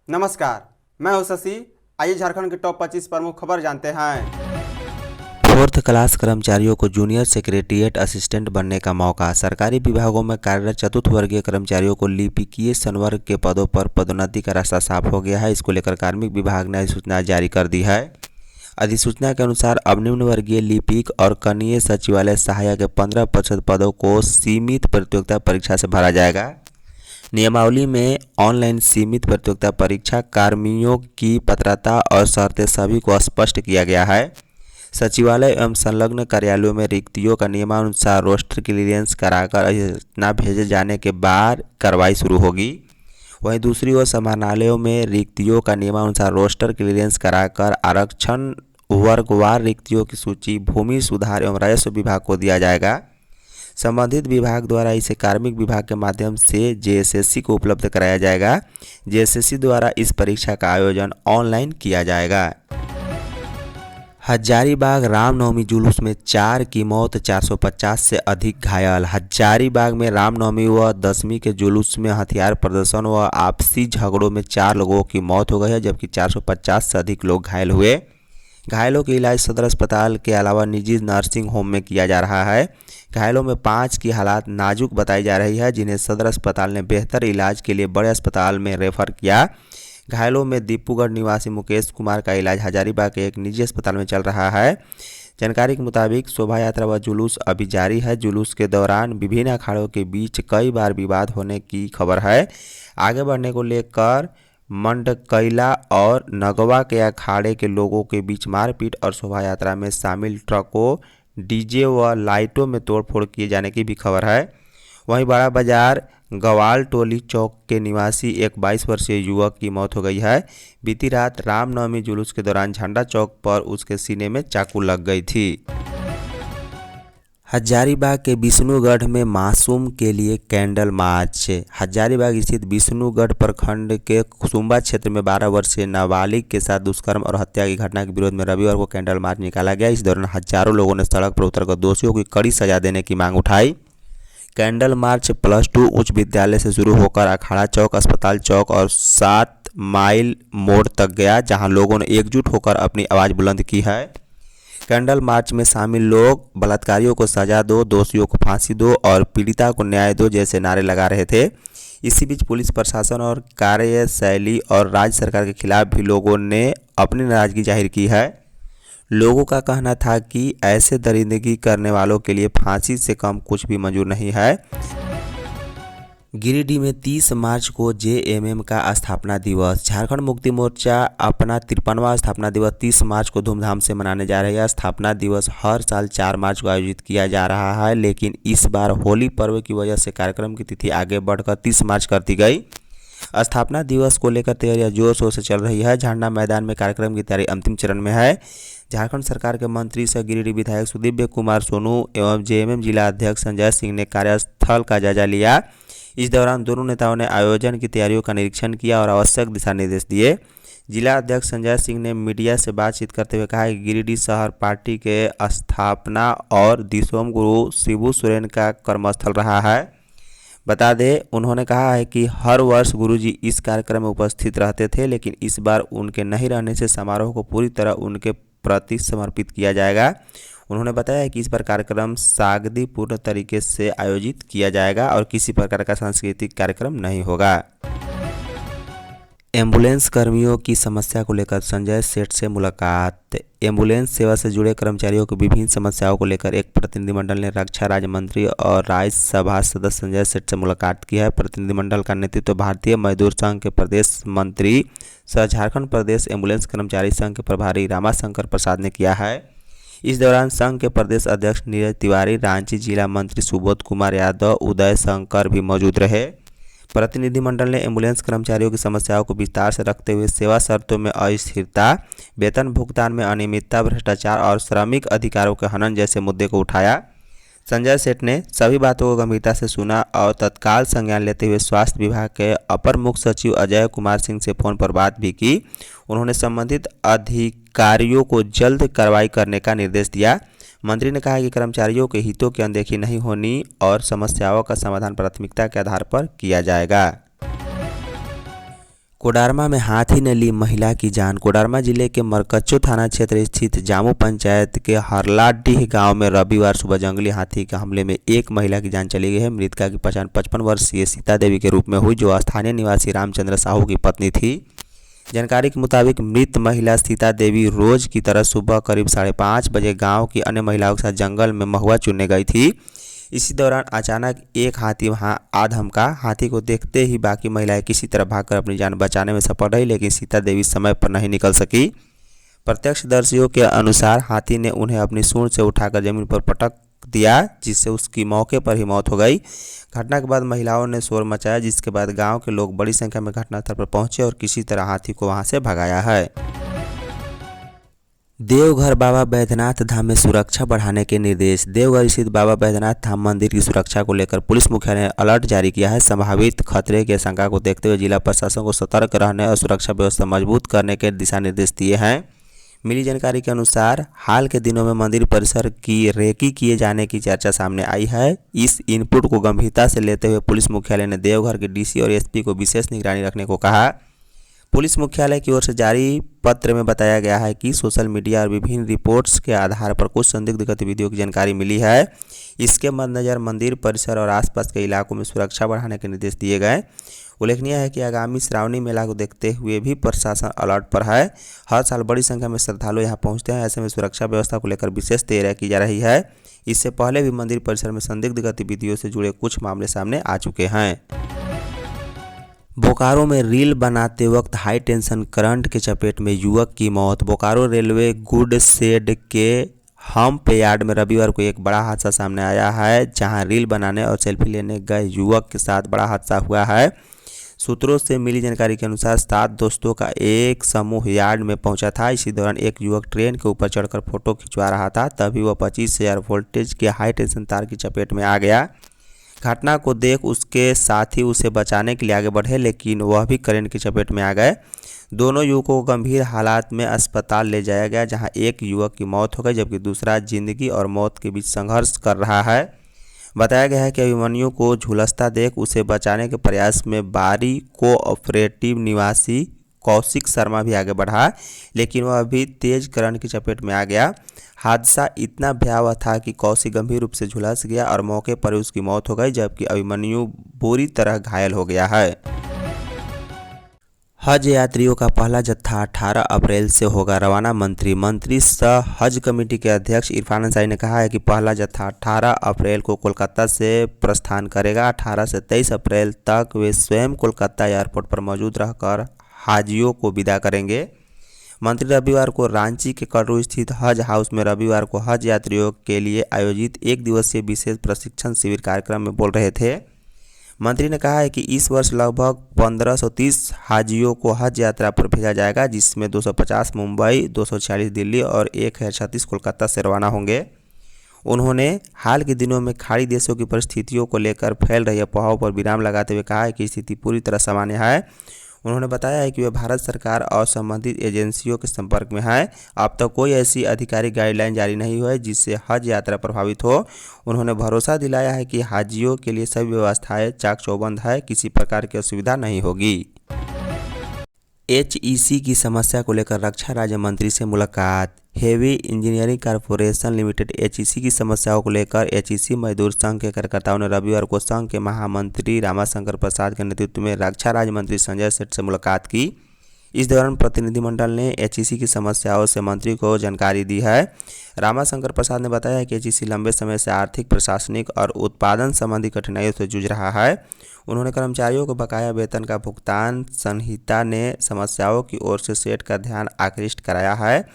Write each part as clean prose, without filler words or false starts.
नमस्कार, मैं हूं शशि। आइए झारखंड की टॉप 25 प्रमुख खबर जानते हैं। फोर्थ क्लास कर्मचारियों को जूनियर सेक्रेटरीट असिस्टेंट बनने का मौका। सरकारी विभागों में कार्यरत चतुर्थ वर्गीय कर्मचारियों को लिपिकीय संवर्ग के पदों पर पदोन्नति का रास्ता साफ हो गया है। इसको लेकर कार्मिक विभाग ने अधिसूचना जारी कर दी है। अधिसूचना के अनुसार अब निम्न वर्गीय लिपिक और कनीय सचिवालय सहायक के 15% पदों को सीमित प्रतियोगिता परीक्षा से भरा जाएगा। नियमावली में ऑनलाइन सीमित प्रतियोगिता परीक्षा कार्मिकों की पात्रता और शर्तें सभी को स्पष्ट किया गया है। सचिवालय एवं संलग्न कार्यालयों में रिक्तियों का नियमानुसार रोस्टर क्लियरेंस कराकर अधिसूचना भेजे जाने के बाद कार्रवाई शुरू होगी। वहीं दूसरी ओर समाहरणालयों में रिक्तियों का नियमानुसार रोस्टर क्लियरेंस कराकर आरक्षण वर्गवार रिक्तियों की सूची भूमि सुधार एवं राजस्व विभाग को दिया जाएगा। संबंधित विभाग द्वारा इसे कार्मिक विभाग के माध्यम से जेएसएससी को उपलब्ध कराया जाएगा। जेएसएससी द्वारा इस परीक्षा का आयोजन ऑनलाइन किया जाएगा। हजारीबाग रामनवमी जुलूस में 4 की मौत, 450 से अधिक घायल। हजारीबाग में रामनवमी व दशमी के जुलूस में हथियार प्रदर्शन व आपसी झगड़ों में 4 लोगों की मौत हो गई है, जबकि 450 से अधिक लोग घायल हुए। घायलों का इलाज सदर अस्पताल के अलावा निजी नर्सिंग होम में किया जा रहा है। घायलों में 5 की हालत नाजुक बताई जा रही है, जिन्हें सदर अस्पताल ने बेहतर इलाज के लिए बड़े अस्पताल में रेफर किया। घायलों में दीपूगढ़ निवासी मुकेश कुमार का इलाज हजारीबाग के एक निजी अस्पताल में चल रहा है। जानकारी के मुताबिक शोभा यात्रा व जुलूस अभी जारी है। जुलूस के दौरान विभिन्न अखाड़ों के बीच कई बार विवाद होने की खबर है। आगे बढ़ने को लेकर मंडकैला और नगवा के अखाड़े के लोगों के बीच मारपीट और शोभा यात्रा में शामिल ट्रकों, डीजे व लाइटों में तोड़फोड़ किए जाने की भी खबर है। वहीं बड़ा बाजार गवाल टोली चौक के निवासी एक 22 वर्षीय युवक की मौत हो गई है। बीती रात रामनवमी जुलूस के दौरान झंडा चौक पर उसके सीने में चाकू लग गई थी। हजारीबाग के विष्णुगढ़ में मासूम के लिए कैंडल मार्च। हजारीबाग स्थित विष्णुगढ़ प्रखंड के कुसुम्बा क्षेत्र में 12 वर्षीय नाबालिग के साथ दुष्कर्म और हत्या की घटना के विरोध में रविवार को कैंडल मार्च निकाला गया। इस दौरान हजारों लोगों ने सड़क पर उतरकर दोषियों को कड़ी सजा देने की मांग उठाई। कैंडल मार्च +2 उच्च विद्यालय से शुरू होकर अखाड़ा चौक, अस्पताल चौक और 7 माइल मोड़ तक गया, जहां लोगों ने एकजुट होकर अपनी आवाज़ बुलंद की है। कैंडल मार्च में शामिल लोग बलात्कारियों को सजा दो, दोषियों को फांसी दो और पीड़िता को न्याय दो जैसे नारे लगा रहे थे। इसी बीच पुलिस प्रशासन और कार्यशैली और राज्य सरकार के खिलाफ भी लोगों ने अपनी नाराजगी जाहिर की है। लोगों का कहना था कि ऐसे दरिंदगी करने वालों के लिए फांसी से कम कुछ भी मंजूर नहीं है। गिरिडीह में 30 मार्च को जेएमएम का स्थापना दिवस। झारखंड मुक्ति मोर्चा अपना 53वां स्थापना दिवस 30 मार्च को धूमधाम से मनाने जा रही है। स्थापना दिवस हर साल 4 मार्च को आयोजित किया जा रहा है, लेकिन इस बार होली पर्व की वजह से कार्यक्रम की तिथि आगे बढ़कर 30 मार्च कर दी गई। स्थापना दिवस को लेकर तैयारियां जोर शोर से चल रही है। झंडा मैदान में कार्यक्रम की तैयारी अंतिम चरण में है। झारखंड सरकार के मंत्री सह गिरिडीह विधायक सुदीव्य कुमार सोनू एवं जेएमएम जिला अध्यक्ष संजय सिंह ने कार्यस्थल का जायजा लिया। इस दौरान दोनों नेताओं ने आयोजन की तैयारियों का निरीक्षण किया और आवश्यक दिशा निर्देश दिए। जिला अध्यक्ष संजय सिंह ने मीडिया से बातचीत करते हुए कहा कि गिरिडीह शहर पार्टी के स्थापना और दिसोम गुरु शिबू सोरेन का कर्मस्थल रहा है। बता दें, उन्होंने कहा है कि हर वर्ष गुरुजी इस कार्यक्रम में उपस्थित रहते थे, लेकिन इस बार उनके नहीं रहने से समारोह को पूरी तरह उनके प्रति समर्पित किया जाएगा। उन्होंने बताया कि इस बार कार्यक्रम सादगीपूर्ण तरीके से आयोजित किया जाएगा और किसी प्रकार का सांस्कृतिक कार्यक्रम नहीं होगा। एम्बुलेंस कर्मियों की समस्या को लेकर संजय सेठ से मुलाकात। एम्बुलेंस सेवा से जुड़े कर्मचारियों की विभिन्न समस्याओं को लेकर एक प्रतिनिधिमंडल ने रक्षा राज्य मंत्री और राज्यसभा सदस्य संजय सेठ से मुलाकात की है। प्रतिनिधिमंडल का नेतृत्व भारतीय मजदूर संघ के प्रदेश मंत्री सह झारखंड प्रदेश एम्बुलेंस कर्मचारी संघ के प्रभारी रामाशंकर प्रसाद ने किया है। इस दौरान संघ के प्रदेश अध्यक्ष नीरज तिवारी, रांची जिला मंत्री सुबोध कुमार यादव, उदय शंकर भी मौजूद रहे। प्रतिनिधिमंडल ने एम्बुलेंस कर्मचारियों की समस्याओं को विस्तार से रखते हुए सेवा शर्तों में अस्थिरता, वेतन भुगतान में अनियमितता, भ्रष्टाचार और श्रमिक अधिकारों के हनन जैसे मुद्दे को उठाया। संजय सेठ ने सभी बातों को गंभीरता से सुना और तत्काल संज्ञान लेते हुए स्वास्थ्य विभाग के अपर मुख्य सचिव अजय कुमार सिंह से फोन पर बात भी की। उन्होंने संबंधित अधिकारियों को जल्द कार्रवाई करने का निर्देश दिया। मंत्री ने कहा कि कर्मचारियों के हितों की अनदेखी नहीं होनी और समस्याओं का समाधान प्राथमिकता के आधार पर किया जाएगा। कोडरमा में हाथी ने ली महिला की जान। कोडरमा जिले के मरकच्चो थाना क्षेत्र स्थित जामू पंचायत के हरलाडीह गांव में रविवार सुबह जंगली हाथी के हमले में एक महिला की जान चली गई है। मृतका की पहचान 55 वर्षीय सीता देवी के रूप में हुई, जो स्थानीय निवासी रामचंद्र साहू की पत्नी थी। जानकारी के मुताबिक मृत महिला सीता देवी रोज की तरह सुबह करीब 5:30 बजे गाँव की अन्य महिलाओं के साथ जंगल में महुआ चुनने गई थी। इसी दौरान अचानक एक हाथी वहां आ धमका। हाथी को देखते ही बाकी महिलाएं किसी तरह भागकर अपनी जान बचाने में सफल रही, लेकिन सीता देवी समय पर नहीं निकल सकी। प्रत्यक्षदर्शियों के अनुसार हाथी ने उन्हें अपनी सूंड से उठाकर जमीन पर पटक दिया, जिससे उसकी मौके पर ही मौत हो गई। घटना के बाद महिलाओं ने शोर मचाया, जिसके बाद गाँव के लोग बड़ी संख्या में घटनास्थल पर पहुंचे और किसी तरह हाथी को वहां से भगाया है। देवघर बाबा बैद्यनाथ धाम में सुरक्षा बढ़ाने के निर्देश। देवघर स्थित बाबा बैद्यनाथ धाम मंदिर की सुरक्षा को लेकर पुलिस मुख्यालय ने अलर्ट जारी किया है। संभावित खतरे की आशंका को देखते हुए जिला प्रशासन को सतर्क रहने और सुरक्षा व्यवस्था मजबूत करने के दिशा निर्देश दिए हैं। मिली जानकारी के अनुसार हाल के दिनों में मंदिर परिसर की रेकी किए जाने की चर्चा सामने आई है। इस इनपुट को गंभीरता से लेते हुए पुलिस मुख्यालय ने देवघर के डीसी और एसपी को विशेष निगरानी रखने को कहा। पुलिस मुख्यालय की ओर से जारी पत्र में बताया गया है कि सोशल मीडिया और विभिन्न रिपोर्ट्स के आधार पर कुछ संदिग्ध गतिविधियों की जानकारी मिली है। इसके मद्देनजर मंदिर परिसर और आसपास के इलाकों में सुरक्षा बढ़ाने के निर्देश दिए गए। उल्लेखनीय है कि आगामी श्रावणी मेला को देखते हुए भी प्रशासन अलर्ट पर है। हर साल बड़ी संख्या में श्रद्धालु यहां पहुंचते हैं। ऐसे में सुरक्षा व्यवस्था को लेकर विशेष तैयारी की जा रही है। इससे पहले भी मंदिर परिसर में संदिग्ध गतिविधियों से जुड़े कुछ मामले सामने आ चुके हैं। बोकारो में रील बनाते वक्त हाई टेंशन करंट के चपेट में युवक की मौत। बोकारो रेलवे गुड शेड के हम्प यार्ड में रविवार को एक बड़ा हादसा सामने आया है, जहां रील बनाने और सेल्फी लेने गए युवक के साथ बड़ा हादसा हुआ है। सूत्रों से मिली जानकारी के अनुसार 7 दोस्तों का एक समूह यार्ड में पहुंचा था। इसी दौरान एक युवक ट्रेन के ऊपर चढ़कर फोटो खिंचवा रहा था, तभी वह 25,000 वोल्टेज के हाई टेंशन तार की चपेट में आ गया। घटना को देख उसके साथी उसे बचाने के लिए आगे बढ़े, लेकिन वह भी करंट की चपेट में आ गए। दोनों युवकों को गंभीर हालात में अस्पताल ले जाया गया, जहां एक युवक की मौत हो गई जबकि दूसरा जिंदगी और मौत के बीच संघर्ष कर रहा है। बताया गया है कि अभिमन्यु को झुलसता देख उसे बचाने के प्रयास में बारी कोऑपरेटिव निवासी कौशिक शर्मा भी आगे बढ़ा, लेकिन वह अभी तेज करंट की चपेट में आ गया। हादसा इतना भयावह था कि कौशिक गंभीर रूप से झुलस गया और मौके पर ही उसकी मौत हो गई, जबकि अभिमन्यु बुरी तरह घायल हो गया है। हज यात्रियों का पहला जत्था 18 अप्रैल से होगा रवाना। मंत्री सह हज कमेटी के अध्यक्ष इरफान अंसारी ने कहा है कि पहला जत्था 18 अप्रैल को कोलकाता से प्रस्थान करेगा। 18 से 23 अप्रैल तक वे स्वयं कोलकाता एयरपोर्ट पर मौजूद रहकर हाजियों को विदा करेंगे। मंत्री रविवार को रांची के कटरू स्थित हज हाउस में रविवार को हज यात्रियों के लिए आयोजित एक दिवसीय विशेष प्रशिक्षण शिविर कार्यक्रम में बोल रहे थे। मंत्री ने कहा है कि इस वर्ष लगभग 1530 हाजियों को हज यात्रा पर भेजा जाएगा, जिसमें 250 मुंबई, 246 दिल्ली और 1036 कोलकाता से रवाना होंगे। उन्होंने हाल के दिनों में खाड़ी देशों की परिस्थितियों को लेकर फैल रही अफवाहों पर विराम लगाते हुए कहा है कि स्थिति पूरी तरह सामान्य है। उन्होंने बताया है कि वे भारत सरकार और संबंधित एजेंसियों के संपर्क में हैं। अब तक कोई ऐसी आधिकारिक गाइडलाइन जारी नहीं हुई है जिससे हज यात्रा प्रभावित हो। उन्होंने भरोसा दिलाया है कि हाजियों के लिए सभी व्यवस्थाएं चाक चौबंद है, किसी प्रकार की असुविधा नहीं होगी। एचईसी की समस्या को लेकर रक्षा राज्य मंत्री से मुलाकात। Heavy engineering corporation limited HEC की समस्याओं को लेकर एचईसी मजदूर संघ के कार्यकर्ताओं ने रविवार को संघ के महामंत्री रामाशंकर प्रसाद के नेतृत्व में रक्षा राज्य मंत्री संजय सेठ से मुलाकात की। इस दौरान प्रतिनिधिमंडल ने एचईसी की समस्याओं से मंत्री को जानकारी दी है। रामाशंकर प्रसाद ने बताया कि एचईसी लंबे समय से आर्थिक, प्रशासनिक और उत्पादन संबंधी कठिनाइयों से जूझ रहा है। उन्होंने कर्मचारियों को बकाया वेतन का भुगतान संहिता ने समस्याओं की ओर से सेठ का ध्यान आकृष्ट कराया है।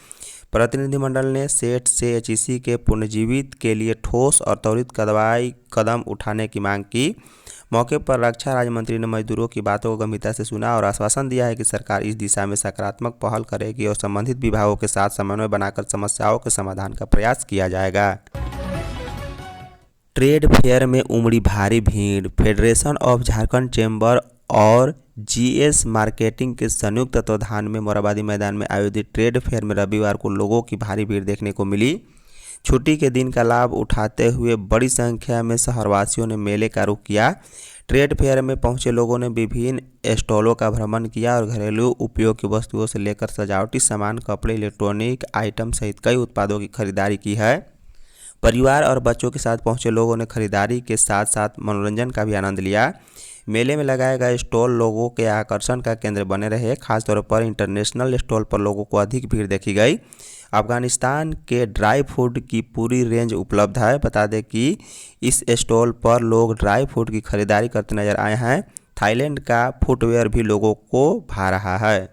प्रतिनिधिमंडल ने सेठ से एचईसी के पुनर्जीवित के लिए ठोस और त्वरित कदम उठाने की मांग की। मौके पर रक्षा राज्य मंत्री ने मजदूरों की बातों को गंभीरता से सुना और आश्वासन दिया है कि सरकार इस दिशा में सकारात्मक पहल करेगी और संबंधित विभागों के साथ समन्वय बनाकर समस्याओं के समाधान का प्रयास किया जाएगा। ट्रेड फेयर में उमड़ी भारी भीड़। फेडरेशन ऑफ झारखंड चैम्बर और जीएस मार्केटिंग के संयुक्त तत्वाधान में मोराबादी मैदान में आयोजित ट्रेड फेयर में रविवार को लोगों की भारी भीड़ देखने को मिली। छुट्टी के दिन का लाभ उठाते हुए बड़ी संख्या में शहरवासियों ने मेले का रुख किया। ट्रेड फेयर में पहुंचे लोगों ने विभिन्न स्टॉलों का भ्रमण किया और घरेलू उपयोग की वस्तुओं से लेकर सजावटी सामान, कपड़े, इलेक्ट्रॉनिक आइटम सहित कई उत्पादों की खरीदारी की है। परिवार और बच्चों के साथ पहुंचे लोगों ने खरीदारी के साथ साथ मनोरंजन का भी आनंद लिया। मेले में लगाए गए स्टॉल लोगों के आकर्षण का केंद्र बने रहे। खासतौर पर इंटरनेशनल स्टॉल पर लोगों को अधिक भीड़ देखी गई। अफगानिस्तान के ड्राई फ्रूट की पूरी रेंज उपलब्ध है। बता दें कि इस स्टॉल पर लोग ड्राई फ्रूट की खरीदारी करते नजर आए हैं। थाईलैंड का फुटवेयर भी लोगों को भा रहा है।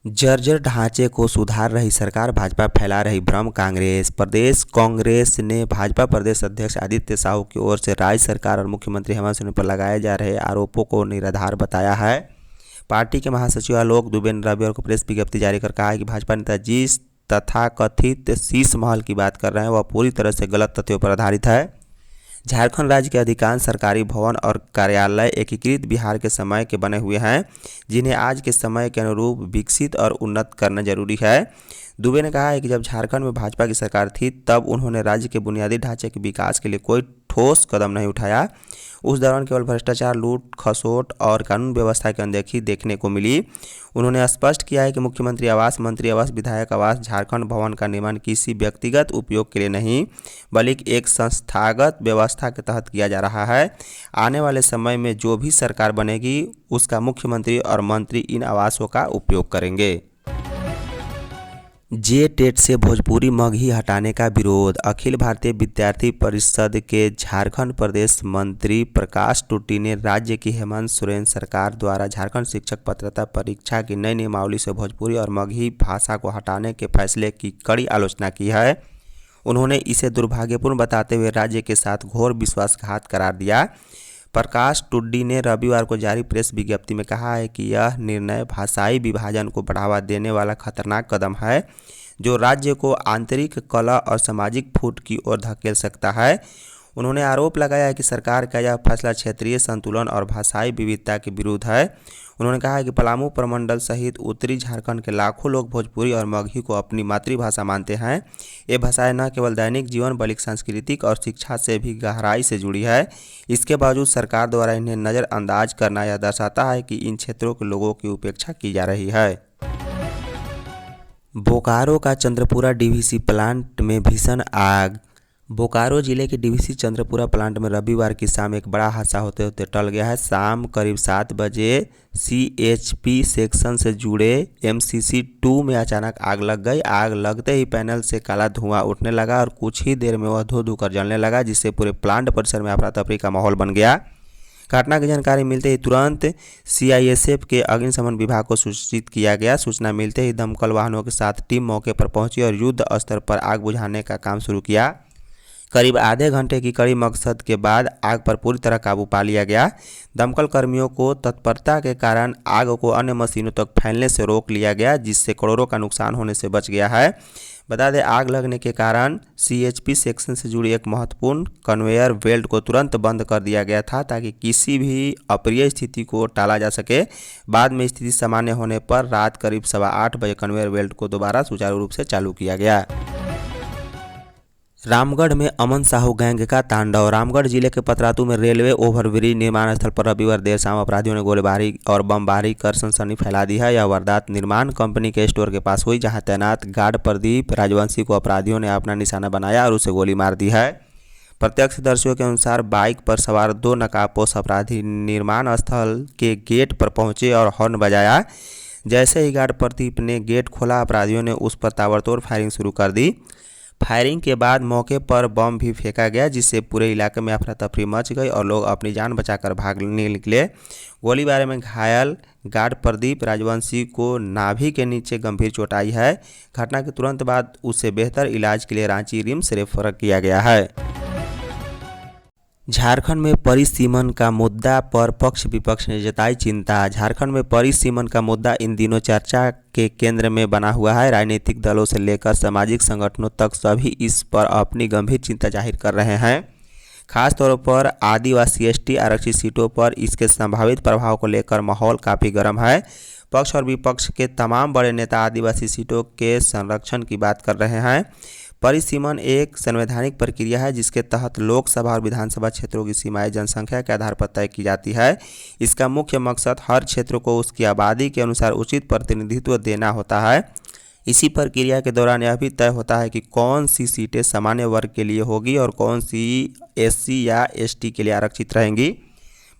जर्जर ढांचे को सुधार रही सरकार, भाजपा फैला रही भ्रम। कांग्रेस प्रदेश कांग्रेस ने भाजपा प्रदेश अध्यक्ष आदित्य साहू की ओर से राज्य सरकार और मुख्यमंत्री हेमंत सोरेन पर लगाए जा रहे आरोपों को निराधार बताया है। पार्टी के महासचिव आलोक दुबे ने रविवार को प्रेस विज्ञप्ति जारी कर कहा है कि भाजपा नेता जिस तथाकथित शीश महल की बात कर रहे हैं वह पूरी तरह से गलत तथ्यों पर आधारित है। झारखंड राज्य के अधिकांश सरकारी भवन और कार्यालय एकीकृत बिहार के समय के बने हुए हैं, जिन्हें आज के समय के अनुरूप विकसित और उन्नत करना जरूरी है। दुबे ने कहा है कि जब झारखंड में भाजपा की सरकार थी तब उन्होंने राज्य के बुनियादी ढांचे के विकास के लिए कोई ठोस कदम नहीं उठाया। उस दौरान केवल भ्रष्टाचार, लूट खसोट और कानून व्यवस्था की अनदेखी देखने को मिली। उन्होंने स्पष्ट किया है कि मुख्यमंत्री आवास, मंत्री आवास, विधायक आवास, झारखंड भवन का निर्माण किसी व्यक्तिगत उपयोग के लिए नहीं बल्कि एक संस्थागत व्यवस्था के तहत किया जा रहा है। आने वाले समय में जो भी सरकार बनेगी उसका मुख्यमंत्री और मंत्री इन आवासों का उपयोग करेंगे। जे-टेट से भोजपुरी मगही हटाने का विरोध। अखिल भारतीय विद्यार्थी परिषद के झारखंड प्रदेश मंत्री प्रकाश टुड्डी ने राज्य की हेमंत सोरेन सरकार द्वारा झारखंड शिक्षक पात्रता परीक्षा की नई नियमावली से भोजपुरी और मगही भाषा को हटाने के फैसले की कड़ी आलोचना की है। उन्होंने इसे दुर्भाग्यपूर्ण बताते हुए राज्य के साथ घोर विश्वासघात करार दिया। प्रकाश टुड्डी ने रविवार को जारी प्रेस विज्ञप्ति में कहा है कि यह निर्णय भाषाई विभाजन को बढ़ावा देने वाला खतरनाक कदम है जो राज्य को आंतरिक कलह और सामाजिक फूट की ओर धकेल सकता है। उन्होंने आरोप लगाया है कि सरकार का यह फैसला क्षेत्रीय संतुलन और भाषाई विविधता के विरुद्ध है। उन्होंने कहा है कि पलामू प्रमंडल सहित उत्तरी झारखंड के लाखों लोग भोजपुरी और मगही को अपनी मातृभाषा मानते हैं। ये भाषाएं न केवल दैनिक जीवन बल्कि सांस्कृतिक और शिक्षा से भी गहराई से जुड़ी है। इसके बावजूद सरकार द्वारा इन्हें नज़रअंदाज करना यह दर्शाता है कि इन क्षेत्रों के लोगों की उपेक्षा की जा रही है। बोकारो का चंद्रपुरा डीवीसी प्लांट में भीषण आग। बोकारो जिले के डीवीसी चंद्रपुरा प्लांट में रविवार की शाम एक बड़ा हादसा होते होते टल गया है। शाम करीब 7 बजे सीएचपी सेक्शन से जुड़े एमसीसी 2 में अचानक आग लग गई। आग लगते ही पैनल से काला धुआं उठने लगा और कुछ ही देर में वह धो धो कर जलने लगा, जिससे पूरे प्लांट परिसर में अफरा तफरी का माहौल बन गया। घटना की जानकारी मिलते ही तुरंत सीआईएसएफ के अग्निशमन विभाग को सूचित किया गया। सूचना मिलते ही दमकल वाहनों के साथ टीम मौके पर पहुंची और युद्ध स्तर पर आग बुझाने का काम शुरू किया। करीब आधे घंटे की कड़ी मकसद के बाद आग पर पूरी तरह काबू पा लिया गया। दमकल कर्मियों को तत्परता के कारण आग को अन्य मशीनों तक फैलने से रोक लिया गया, जिससे करोड़ों का नुकसान होने से बच गया है। बता दें, आग लगने के कारण सीएचपी सेक्शन से जुड़ी एक महत्वपूर्ण कन्वेयर बेल्ट को तुरंत बंद कर दिया गया था ताकि किसी भी अप्रिय स्थिति को टाला जा सके। बाद में स्थिति सामान्य होने पर रात करीब 8:15 बजे कन्वेयर बेल्ट को दोबारा सुचारू रूप से चालू किया गया। रामगढ़ में अमन साहू गैंग का तांडव। रामगढ़ जिले के पतरातू में रेलवे ओवरब्रिज निर्माण स्थल पर रविवार देर शाम अपराधियों ने गोलीबारी और बमबारी कर सनसनी फैला दी है। यह वारदात निर्माण कंपनी के स्टोर के पास हुई, जहां तैनात गार्ड प्रदीप राजवंशी को अपराधियों ने अपना निशाना बनाया और उसे गोली मार दी है। प्रत्यक्षदर्शियों के अनुसार बाइक पर सवार 2 नकाबपोश अपराधी निर्माण स्थल के गेट पर पहुंचे और हॉर्न बजाया। जैसे ही गार्ड प्रदीप ने गेट खोला, अपराधियों ने उस पर ताबड़तोड़ फायरिंग शुरू कर दी। फायरिंग के बाद मौके पर बम भी फेंका गया, जिससे पूरे इलाके में अफरा तफरी मच गई और लोग अपनी जान बचाकर भागने निकले। गोलीबारी में घायल गार्ड प्रदीप राजवंशी को नाभि के नीचे गंभीर चोट आई है। घटना के तुरंत बाद उसे बेहतर इलाज के लिए रांची रिम्स रेफर किया गया है। झारखंड में परिसीमन का मुद्दा पर पक्ष विपक्ष ने जताई चिंता। झारखंड में परिसीमन का मुद्दा इन दिनों चर्चा के केंद्र में बना हुआ है। राजनीतिक दलों से लेकर सामाजिक संगठनों तक सभी इस पर अपनी गंभीर चिंता जाहिर कर रहे हैं। खासतौर पर आदिवासी एसटी आरक्षित सीटों पर इसके संभावित प्रभाव को लेकर माहौल काफ़ी गर्म है। पक्ष और विपक्ष के तमाम बड़े नेता आदिवासी सीटों के संरक्षण की बात कर रहे हैं। परिसीमन एक संवैधानिक प्रक्रिया है जिसके तहत लोकसभा और विधानसभा क्षेत्रों की सीमाएं जनसंख्या के आधार पर तय की जाती है। इसका मुख्य मकसद हर क्षेत्र को उसकी आबादी के अनुसार उचित प्रतिनिधित्व देना होता है। इसी प्रक्रिया के दौरान यह भी तय होता है कि कौन सी सीटें सामान्य वर्ग के लिए होगी और कौन सी एससी या एसटी के लिए आरक्षित रहेंगी।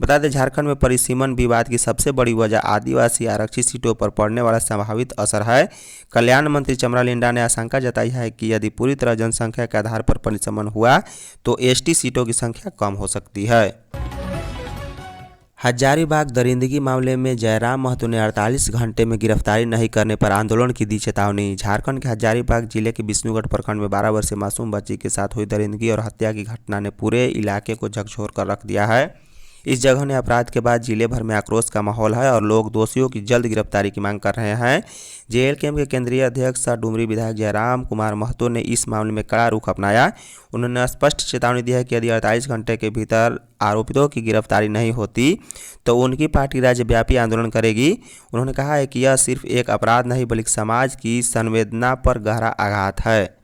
बता दें, झारखंड में परिसीमन विवाद की सबसे बड़ी वजह आदिवासी आरक्षित सीटों पर पड़ने वाला संभावित असर है। कल्याण मंत्री चमरा लिंडा ने आशंका जताई है कि यदि पूरी तरह जनसंख्या के आधार पर परिसीमन हुआ तो एसटी सीटों की संख्या कम हो सकती है। हजारीबाग दरिंदगी मामले में जयराम महतो ने 48 घंटे में गिरफ्तारी नहीं करने पर आंदोलन की दी चेतावनी। झारखंड के हजारीबाग जिले के विष्णुगढ़ प्रखंड में 12 वर्षीय मासूम बच्ची के साथ हुई दरिंदगी और हत्या की घटना ने पूरे इलाके को झकझोर कर रख दिया है। इस जगह ने अपराध के बाद जिले भर में आक्रोश का माहौल है और लोग दोषियों की जल्द गिरफ्तारी की मांग कर रहे हैं। जेएलकेएम के केंद्रीय अध्यक्ष सह डुमरी विधायक जयराम कुमार महतो ने इस मामले में कड़ा रुख अपनाया। उन्होंने स्पष्ट चेतावनी दी है कि यदि 48 घंटे के भीतर आरोपितों की गिरफ्तारी नहीं होती तो उनकी पार्टी राज्यव्यापी आंदोलन करेगी। उन्होंने कहा है कि यह सिर्फ एक अपराध नहीं बल्कि समाज की संवेदना पर गहरा आघात है।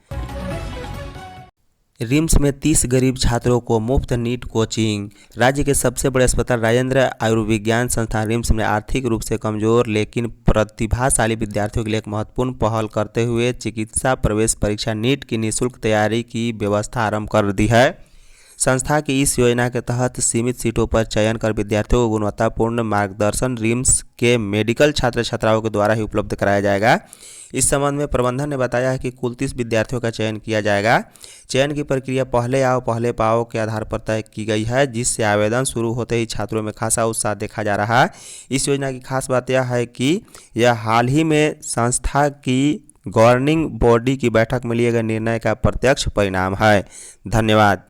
रिम्स में 30 गरीब छात्रों को मुफ्त नीट कोचिंग। राज्य के सबसे बड़े अस्पताल राजेंद्र आयुर्विज्ञान संस्थान रिम्स में आर्थिक रूप से कमजोर लेकिन प्रतिभाशाली विद्यार्थियों के लिए एक महत्वपूर्ण पहल करते हुए चिकित्सा प्रवेश परीक्षा नीट की निःशुल्क तैयारी की व्यवस्था आरंभ कर दी है। संस्था की इस योजना के तहत सीमित सीटों पर चयन कर विद्यार्थियों को गुणवत्तापूर्ण मार्गदर्शन रिम्स के मेडिकल छात्र छात्राओं के द्वारा ही उपलब्ध कराया जाएगा। इस संबंध में प्रबंधन ने बताया है कि कुल 30 विद्यार्थियों का चयन किया जाएगा। चयन की प्रक्रिया पहले आओ पहले पाओ के आधार पर तय की गई है, जिससे आवेदन शुरू होते ही छात्रों में खासा उत्साह देखा जा रहा है। इस योजना की खास बात यह है कि यह हाल ही में संस्था की गवर्निंग बॉडी की बैठक में लिए गए निर्णय का प्रत्यक्ष परिणाम है। धन्यवाद।